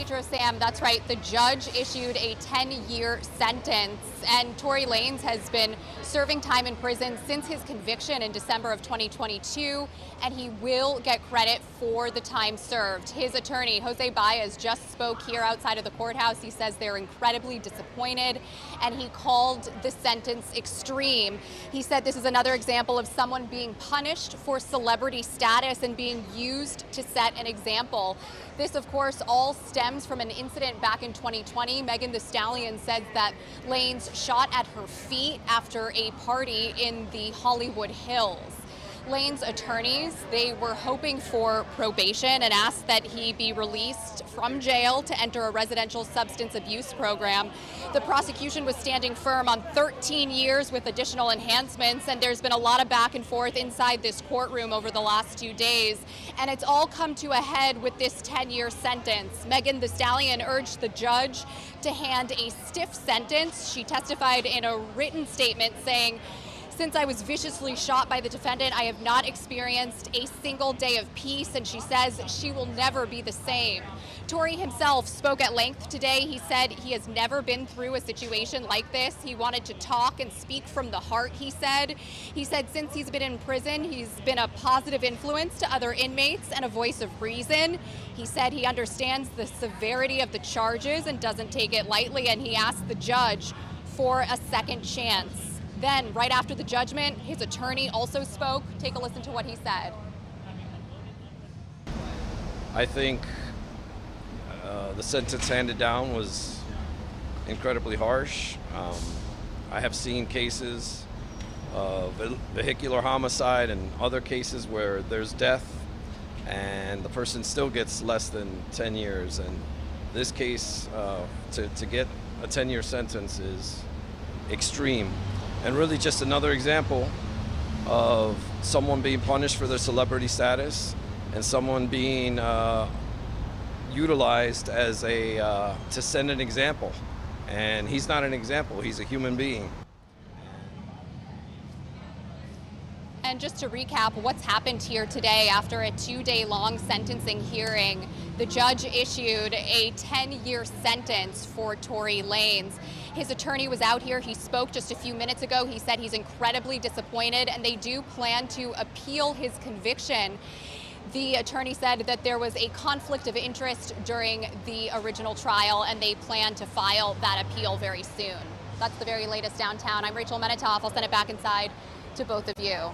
Metro Sam, that's right. The judge issued a 10-year sentence, and Tory Lanez has been serving time in prison since his conviction in December of 2022, and he will get credit for the time served. His attorney, Jose Baez, just spoke here outside of the courthouse. He says they're incredibly disappointed, and he called the sentence extreme. He said this is another example of someone being punished for celebrity status and being used to set an example. This, of course, all stems from an incident back in 2020. Megan the Stallion said that Lanez shot at her feet after a party in the Hollywood Hills. Lanez's attorneys, they were hoping for probation and asked that he be released from jail to enter a residential substance abuse program. The prosecution was standing firm on 13 years with additional enhancements, and there's been a lot of back and forth inside this courtroom over the last 2 days, and it's all come to a head with this 10-year sentence. Megan the Stallion urged the judge to hand a stiff sentence. She testified in a written statement saying, "Since I was viciously shot by the defendant, I have not experienced a single day of peace," and she says she will never be the same. Tory himself spoke at length today. He said he has never been through a situation like this. He wanted to talk and speak from the heart, he said. He said since he's been in prison, he's been a positive influence to other inmates and a voice of reason. He said he understands the severity of the charges and doesn't take it lightly, and he asked the judge for a second chance. Then, right after the judgment, his attorney also spoke. Take a listen to what he said. I think the sentence handed down was incredibly harsh. I have seen cases of vehicular homicide and other cases where there's death and the person still gets less than 10 years. And this case, to get a 10-year sentence is extreme. And really just another example of someone being punished for their celebrity status and someone being utilized as to send an example. And he's not an example, he's a human being. And just to recap what's happened here today, after a 2-day-long sentencing hearing, the judge issued a 10-year sentence for Tory Lanez. His attorney was out here. He spoke just a few minutes ago. He said he's incredibly disappointed, and they do plan to appeal his conviction. The attorney said that there was a conflict of interest during the original trial, and they plan to file that appeal very soon. That's the very latest downtown. I'm Rachel Menitoff. I'll send it back inside to both of you.